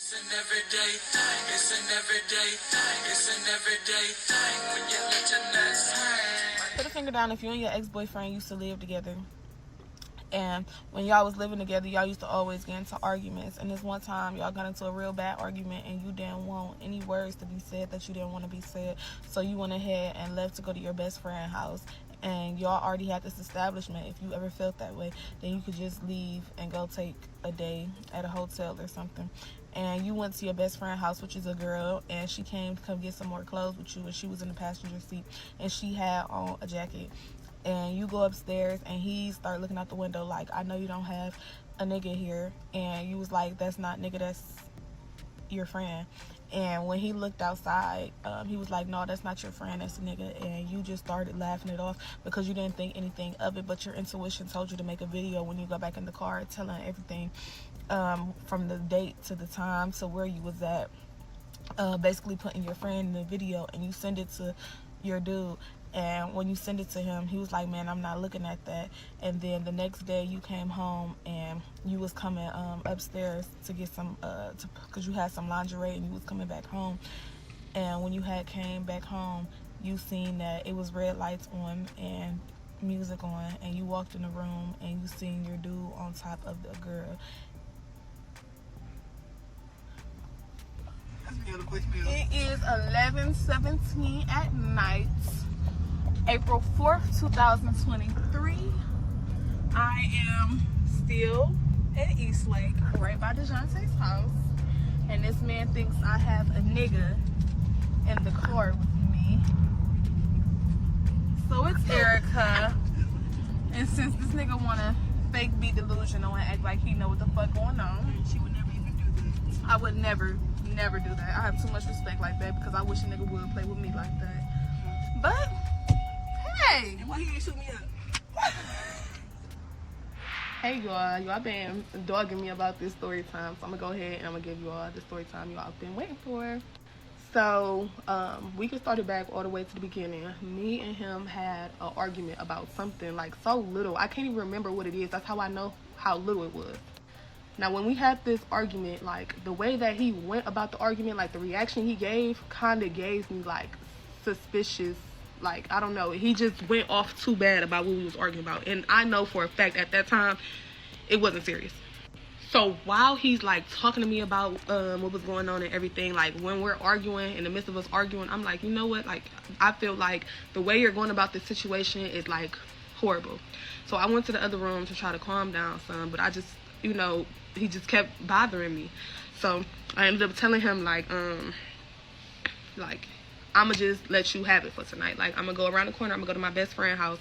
It's an everyday thing. It's an everyday thing. It's an everyday thing when you let your nuts hang. Put a finger down if you and your ex-boyfriend used to live together. And when y'all was living together, y'all used to always get into arguments. And this one time, y'all got into a real bad argument, and you didn't want any words to be said that you didn't want to be said. So you went ahead and left to go to your best friend's house. And y'all already had this establishment. If you ever felt that way, then you could just leave and go take a day at a hotel or something. And you went to your best friend's house, which is a girl, and she came to come get some more clothes with you, and she was in the passenger seat, and she had on a jacket. And you go upstairs, and he start looking out the window like, I know you don't have a nigga here. And you was like, that's not nigga, that's your friend. And when he looked outside, he was like, no, that's not your friend, that's a nigga. And you just started laughing it off because you didn't think anything of it, but your intuition told you to make a video when you go back in the car, telling everything from the date to the time to where you was at, basically putting your friend in the video, and you send it to your dude. And when you send it to him, he was like, man, I'm not looking at that. And then the next day you came home, and you was coming upstairs to get some because you had some lingerie, and you was coming back home. And when you had came back home, you seen that it was red lights on and music on, and you walked in the room, and you seen your dude on top of the girl. It is 11:17 at night, April 4th, 2023. I am still at Eastlake, right by DeJounte's house. And this man thinks I have a nigga in the car with me. So it's Erica. And since this nigga wanna fake be delusional and act like he know what the fuck going on, She would never even do that. I would never do that. I have too much respect like that because I wish a nigga would play with me like that. But hey, And why he ain't shoot me up? hey y'all been dogging me about this story time, so I'm gonna go ahead and I'm gonna give you all the story time y'all been waiting for. So we can start it back all the way to the beginning. Me and him had an argument about something like so little, I can't even remember what it is. That's how I know how little it was. Now, when we had this argument, like, the way that he went about the argument, like, the reaction he gave kind of gave me, like, suspicious, like, I don't know. He just went off too bad about what we was arguing about. And I know for a fact at that time, it wasn't serious. So while he's, like, talking to me about what was going on and everything, like, when we're arguing, in the midst of us arguing, I'm like, you know what? Like, I feel like the way you're going about this situation is, like, horrible. So I went to the other room to try to calm down some, but I just, you know, he just kept bothering me. So I ended up telling him like I'ma just let you have it for tonight. Like, I'm gonna go around the corner, I'm gonna go to my best friend's house,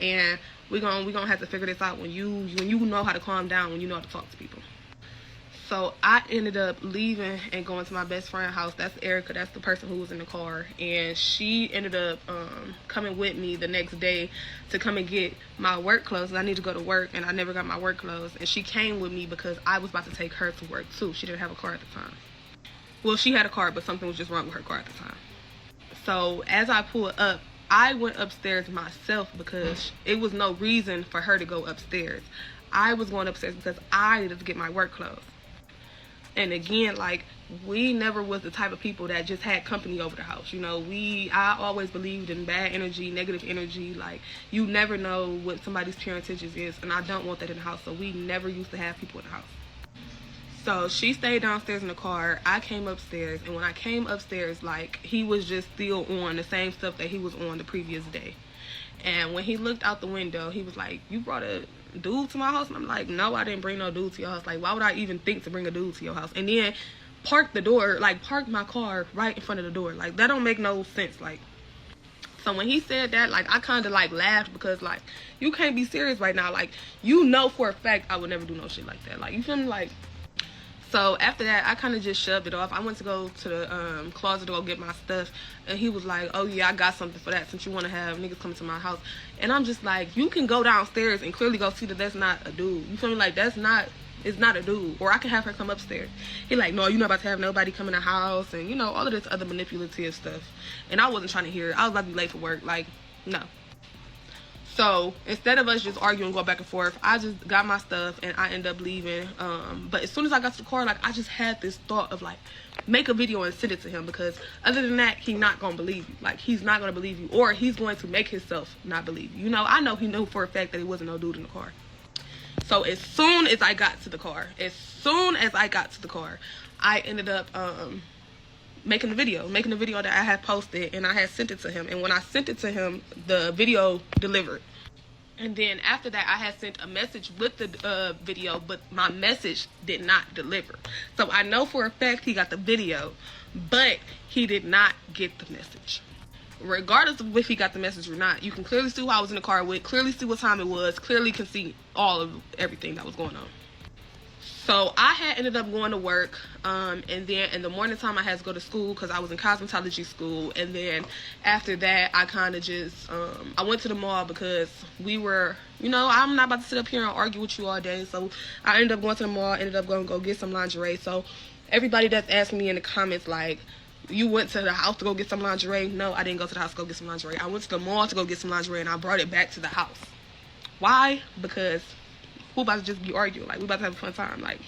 and we gonna have to figure this out when you know how to calm down, when you know how to talk to people. So I ended up leaving and going to my best friend's house. That's Erica. That's the person who was in the car. And she ended up coming with me the next day to come and get my work clothes. I need to go to work, and I never got my work clothes. And she came with me because I was about to take her to work, too. She didn't have a car at the time. Well, she had a car, but something was just wrong with her car at the time. So as I pulled up, I went upstairs myself because it was no reason for her to go upstairs. I was going upstairs because I needed to get my work clothes. And again, like, we never was the type of people that just had company over the house. You know, I always believed in bad energy, negative energy. Like, you never know what somebody's pure intentions is, and I don't want that in the house. So we never used to have people in the house. So she stayed downstairs in the car. I came upstairs, and when I came upstairs, like, he was just still on the same stuff that he was on the previous day. And when he looked out the window, he was like, you brought a dude to my house? And I'm like, no, I didn't bring no dude to your house. Like, why would I even think to bring a dude to your house? And then park the door, like, park my car right in front of the door. Like, that don't make no sense. Like, so when he said that, like, I kind of, like, laughed because, like, you can't be serious right now. Like, you know for a fact I would never do no shit like that. Like, you feel me? Like, so after that, I kind of just shoved it off. I went to go to the closet to go get my stuff, and he was like, oh yeah, I got something for that since you want to have niggas come to my house. And I'm just like, you can go downstairs and clearly go see that that's not a dude. You feel me? Like, it's not a dude. Or I can have her come upstairs. He like, no, you're not about to have nobody come in the house, and, you know, all of this other manipulative stuff. And I wasn't trying to hear it. I was about to be late for work. Like, no. So instead of us just arguing, going back and forth, I just got my stuff and I ended up leaving. But as soon as I got to the car, like, I just had this thought of, like, make a video and send it to him, because other than that, he's not gonna believe you. Like, he's not gonna believe you, or he's going to make himself not believe you. You know, I know he knew for a fact that it wasn't no dude in the car. So as soon as I got to the car, I ended up making the video that I had posted, and I had sent it to him. And when I sent it to him, the video delivered. And then after that, I had sent a message with the video, but my message did not deliver. So I know for a fact he got the video, but he did not get the message. Regardless of if he got the message or not, you can clearly see who I was in the car with, clearly see what time it was, clearly can see all of everything that was going on. So I had ended up going to work, and then in the morning time I had to go to school because I was in cosmetology school. And then after that, I kind of just, I went to the mall because we were, you know, I'm not about to sit up here and argue with you all day. So I ended up going to the mall, ended up going to go get some lingerie. So everybody that's asking me in the comments, like, you went to the house to go get some lingerie? No, I didn't go to the house to go get some lingerie. I went to the mall to go get some lingerie, and I brought it back to the house. Why? Because who about to just be arguing? Like, we about to have a fun time. Like,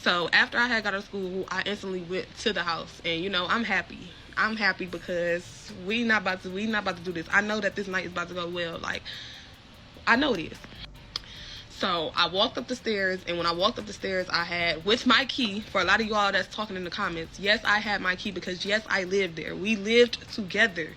so after I had got out of school, I instantly went to the house, and you know, I'm happy because we not about to do this. I know that this night is about to go well. Like, I know it is. So I walked up the stairs, and when I walked up the stairs, I had with my key. For a lot of y'all that's talking in the comments, yes, I had my key because yes, I lived there. We lived together.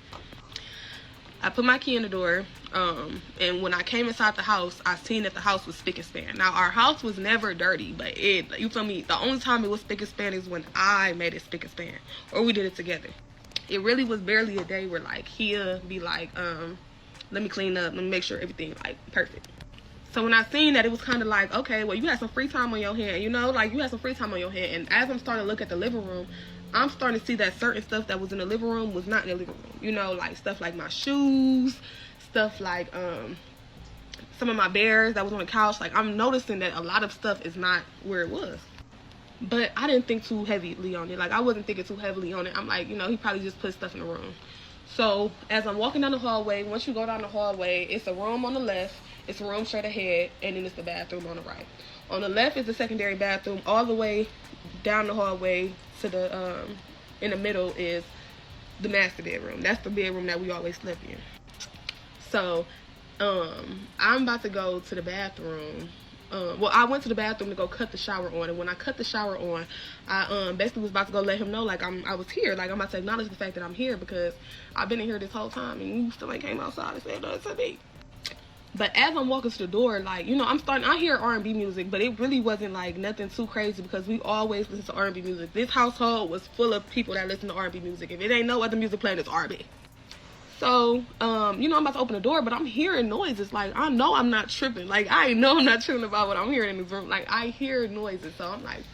I put my key in the door, and when I came inside the house, I seen that the house was spick and span. Now, our house was never dirty, but you feel me, the only time it was spick and span is when I made it spick and span, or we did it together. It really was barely a day where, like, he'll be like, let me clean up, let me make sure everything, like, perfect. So when I seen that, it was kind of like, okay, well, you had some free time on your hand, you know, like, you had some free time on your hand. And as I'm starting to look at the living room, I'm starting to see that certain stuff that was in the living room was not in the living room. You know, like stuff like my shoes, stuff like some of my bears that was on the couch. Like, I'm noticing that a lot of stuff is not where it was. But I didn't think too heavily on it. Like, I wasn't thinking too heavily on it. I'm like, you know, he probably just put stuff in the room. So as I'm walking down the hallway, once you go down the hallway, it's a room on the left, it's a room straight ahead, and then it's the bathroom on the right. On the left is the secondary bathroom. All the way down the hallway to the in the middle is the master bedroom. That's the bedroom that we always slept in. So I'm about to go to the bathroom. Well, I went to the bathroom to go cut the shower on, and when I cut the shower on, I basically was about to go let him know, like, I was here. Like, I'm about to acknowledge the fact that I'm here because I've been in here this whole time, and you still ain't came outside and said nothing to me. But as I'm walking to the door, like, you know, I hear R&B music, but it really wasn't, like, nothing too crazy because we always listen to R&B music. This household was full of people that listen to R&B music. If it ain't no other music playing, it's R&B. So, you know, I'm about to open the door, but I'm hearing noises. Like, I know I'm not tripping. Like, I know I'm not tripping about what I'm hearing in this room. Like, I hear noises. So I'm like,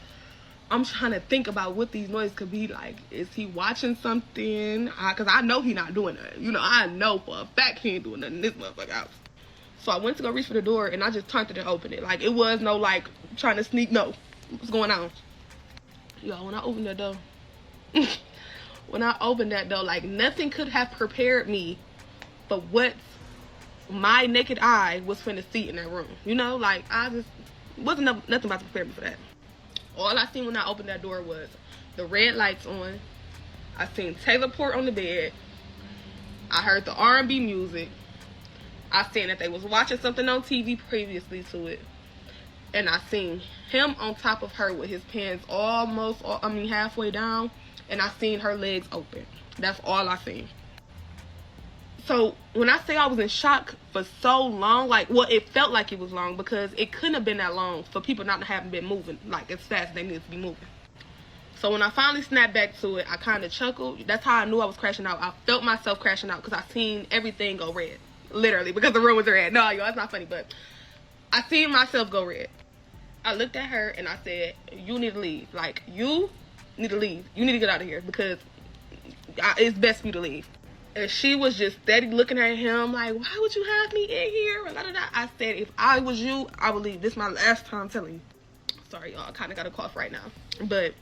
I'm trying to think about what these noises could be. Like, is he watching something? Because I know he not doing that. You know, I know for a fact he ain't doing nothing in this motherfucker house. So I went to go reach for the door, and I just turned it and opened it. Like, it was no, like, trying to sneak. No. What's going on? Yo, when I opened that door, like, nothing could have prepared me for what my naked eye was finna see in that room. You know, like, I just wasn't nothing about to prepare me for that. All I seen when I opened that door was the red lights on. I seen Taylor Port on the bed. I heard the R&B music. I seen that they was watching something on TV previously to it. And I seen him on top of her with his pants halfway down. And I seen her legs open. That's all I seen. So when I say I was in shock for so long, like, well, it felt like it was long because it couldn't have been that long for people not to have been moving, like, as fast as they needed to be moving. So when I finally snapped back to it, I kind of chuckled. That's how I knew I was crashing out. I felt myself crashing out because I seen everything go red. Literally, because the room was red. No, yo, that's not funny, but I seen myself go red. I looked at her and I said, you need to leave. Like, you need to leave. You need to get out of here because it's best for you to leave. And she was just steady looking at him like, why would you have me in here? I said, if I was you, I would leave. This is my last time telling you. Sorry, y'all. I kind of got a cough right now. But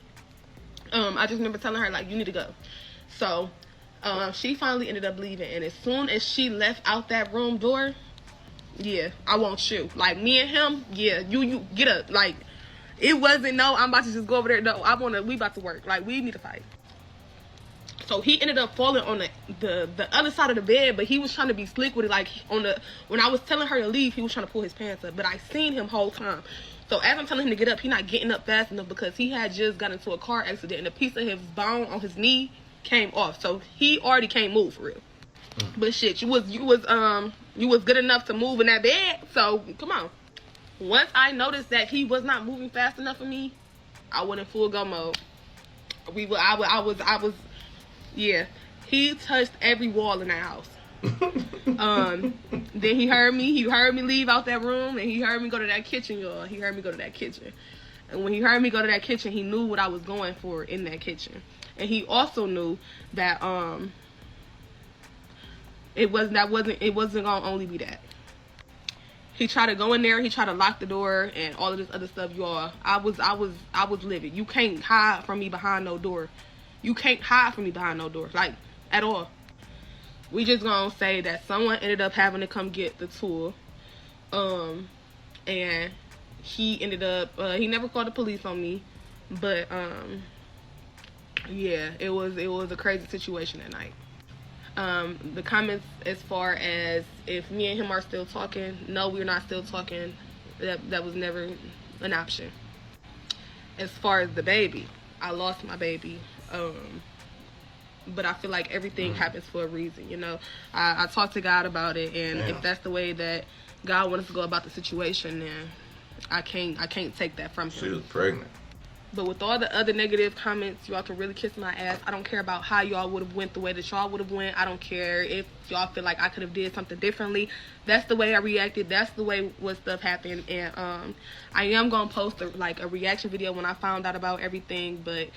I just remember telling her, like, you need to go. So she finally ended up leaving. And as soon as she left out that room door, yeah, I want you. Like, me and him, yeah, you get up. Like, it wasn't, no, I'm about to just go over there. No, we about to work. Like, we need to fight. So he ended up falling on the other side of the bed, but he was trying to be slick with it. Like, when I was telling her to leave, he was trying to pull his pants up, but I seen him whole time. So as I'm telling him to get up, he not getting up fast enough because he had just got into a car accident and a piece of his bone on his knee came off. So he already can't move for real. But shit, you was good enough to move in that bed. So come on. Once I noticed that he was not moving fast enough for me, I went in full go mode. Yeah. He touched every wall in that house. Then he heard me leave out that room, and he heard me go to that kitchen, y'all. He heard me go to that kitchen. And when he heard me go to that kitchen, he knew what I was going for in that kitchen. And he also knew that it wasn't gonna only be that. He tried to go in there, he tried to lock the door and all of this other stuff, y'all. I was livid. You can't hide from me behind no door. You can't hide from me behind no door, like, at all. We just gonna say that someone ended up having to come get the tool. And he ended up, he never called the police on me. But, yeah, it was a crazy situation that night. The comments as far as if me and him are still talking, no, we're not still talking. That was never an option. As far as the baby, I lost my baby. But I feel like everything happens for a reason, you know. I talked to God about it, and if that's the way that God wants to go about the situation, then I can't take that from him. She was pregnant. But with all the other negative comments, y'all can really kiss my ass. I don't care about how y'all would have went the way that y'all would have went. I don't care if y'all feel like I could have did something differently. That's the way I reacted. That's the way what stuff happened. And I am gonna post a reaction video when I found out about everything. But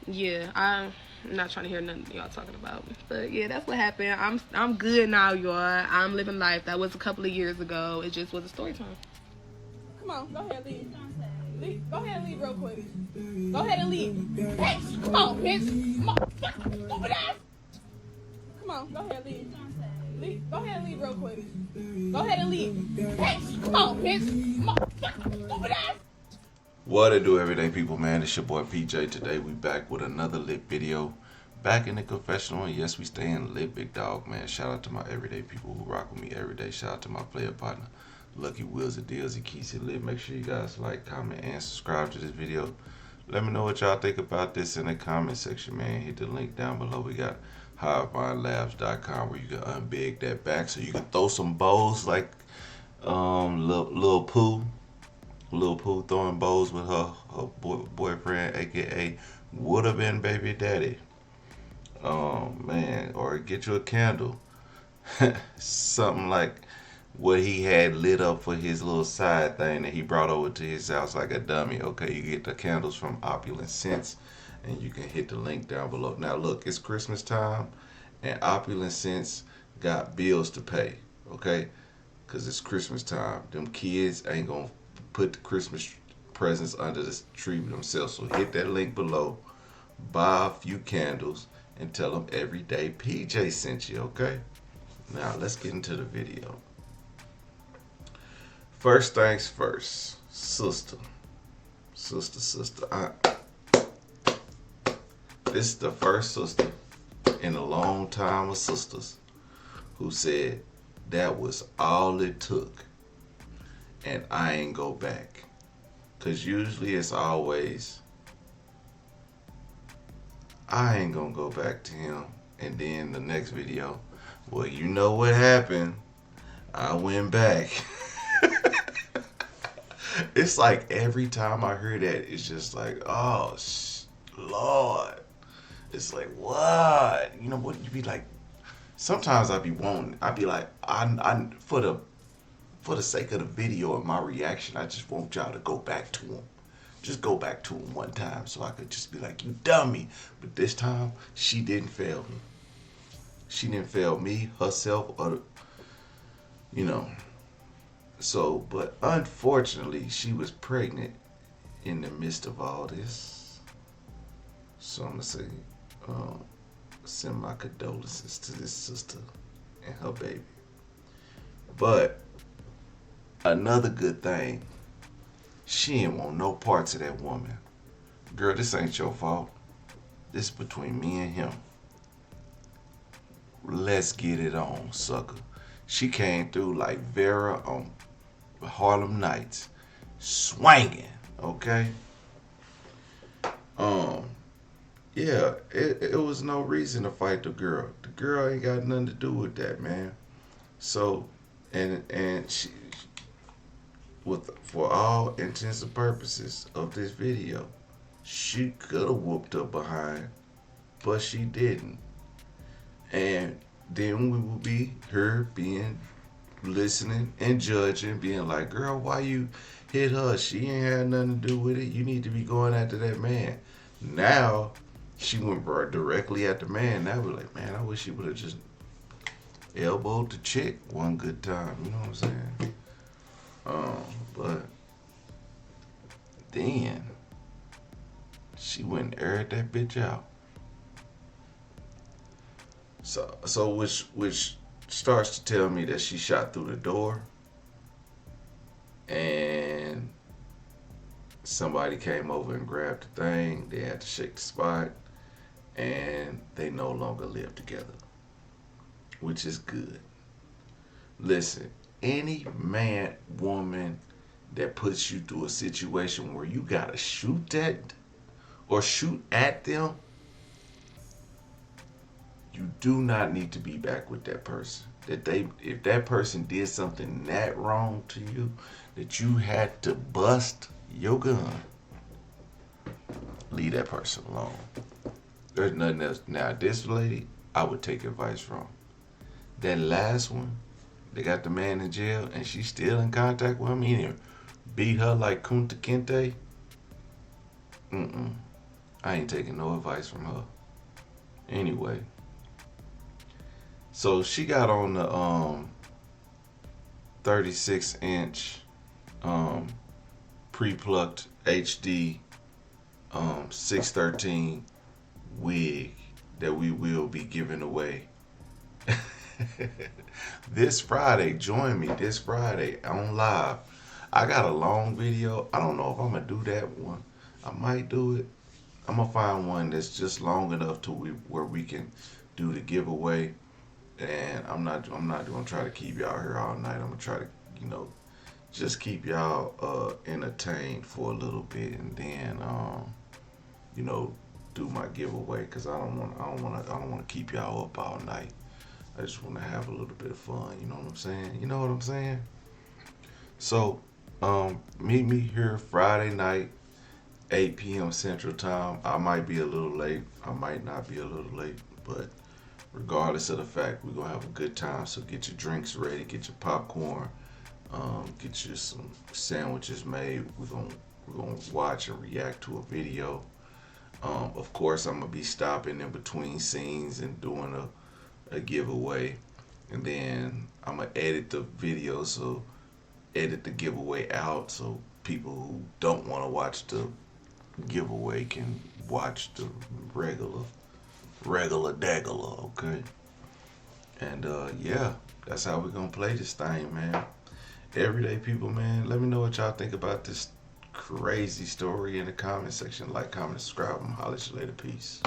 yeah, I'm not trying to hear nothing y'all talking about. But yeah, that's what happened. I'm good now, y'all. I'm living life. That was a couple of years ago. It just was a story time. Come on, go ahead, leave. Go ahead and leave real quick. Go ahead and leave. Bitch, come on, bitch. Motherfucker, stupid ass. Come on, go ahead, leave. Go ahead and leave real quick. Go ahead and leave. Bitch, come on, bitch. Motherfucker, stupid ass. What it do, everyday people, man? It's your boy PJ. Today we back with another lit video. Back in the confessional, and yes, we staying lit, big dog, man. Shout out to my everyday people who rock with me every day. Shout out to my player partner, Lucky Wills and Deals. He keeps it lit. Make sure you guys like, comment, and subscribe to this video. Let me know what y'all think about this in the comment section, man. Hit the link down below. We got HiveMindLabs.com where you can unbig that back so you can throw some bows like Lil Pooh. Lil Pooh throwing bows with her boyfriend, aka would have been baby daddy. Man, or get you a candle. Something like what he had lit up for his little side thing that he brought over to his house like a dummy. Okay, you get the candles from Opulence Scents, and you can hit the link down below. Now look, it's Christmas time, and Opulence Scents got bills to pay, okay? Because it's Christmas time. Them kids ain't gonna put the Christmas presents under the tree themselves. So hit that link below, buy a few candles, and tell them Everyday PJ sent you, okay? Now let's get into the video. First things first, sister. This is the first sister in a long time of sisters who said that was all it took and I ain't go back. Cause usually it's always, I ain't gonna go back to him. And then the next video, well, you know what happened. I went back. It's like every time I hear that, it's just like, oh, Lord. It's like, what? You know what? You be like, sometimes I be like, I for the sake of the video and my reaction, I just want y'all to go back to him. Just go back to him one time so I could just be like, you dummy. But this time, she didn't fail me. She didn't fail me, herself, or, you know. So, but unfortunately, she was pregnant in the midst of all this. So I'm going to say, send my condolences to this sister and her baby. But Another good thing, she ain't want no parts of that woman. Girl, this ain't your fault. This is between me and him. Let's get it on, sucker. She came through like Vera on Harlem Nights, swinging. Okay. Yeah, it was no reason to fight the girl. The girl ain't got nothing to do with that, man. So, and she, with for all intents and purposes of this video, she could have whooped her behind, but she didn't. And then we would be her being listening and judging, being like, girl, why you hit her? She ain't had nothing to do with it. You need to be going after that man. Now she went directly at the man. Now we're like, man, I wish she would have just elbowed the chick one good time. You know what I'm saying? But then she went and aired that bitch out. So which starts to tell me that she shot through the door and somebody came over and grabbed the thing. They had to shake the spot and they no longer live together, which is good. Listen, any man, woman that puts you through a situation where you gotta shoot at them, you do not need to be back with that person. If that person did something that wrong to you, that you had to bust your gun, leave that person alone. There's nothing else. Now, this lady, I would take advice from. That last one, they got the man in jail, and she's still in contact with him. He didn't beat her like Kunta Kinte. I ain't taking no advice from her. Anyway. So she got on the 36-inch pre-plucked HD 613 wig that we will be giving away this Friday. Join me this Friday on live. I got a long video. I don't know if I'm gonna do that one. I might do it. I'm gonna find one that's just long enough to where we can do the giveaway. And I'm not gonna try to keep y'all here all night. I'm gonna try to, just keep y'all entertained for a little bit, and then do my giveaway, because I don't want to keep y'all up all night. I just want to have a little bit of fun. You know what I'm saying? You know what I'm saying? So meet me here Friday night, 8 p.m. Central Time. I might be a little late. I might not be a little late, but regardless of the fact, we're gonna have a good time. So get your drinks ready, get your popcorn, get you some sandwiches made. We're gonna watch and react to a video. Of course, I'm gonna be stopping in between scenes and doing a giveaway, and then I'm gonna edit the video, so edit the giveaway out so people who don't want to watch the giveaway can watch the regular degular, okay? And yeah, that's how we're gonna play this thing, man. Everyday people, man, let me know what y'all think about this crazy story in the comment section. Like, comment, subscribe. I'm holla at you later. Peace.